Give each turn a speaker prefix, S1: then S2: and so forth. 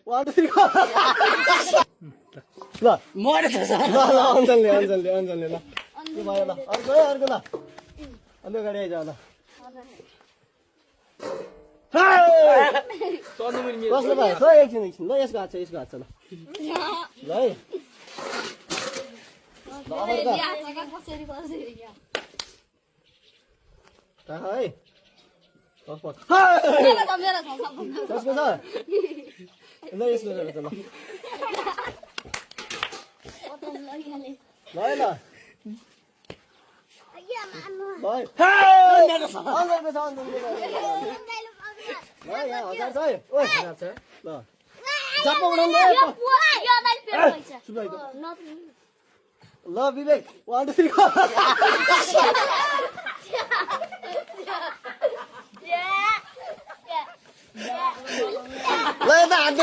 S1: 1 2 3 go ल
S2: मरेछ
S1: ल ल अञ्जनले ल के भयो ल अर्को ल अलि अगाडि आइज ल कसले भयो खै एकछिन ल यसको हात छ ल ल है ल अर्को है कसको छ ल यसको ल ल ल ल विवेक 1 2 3 go ल यता हात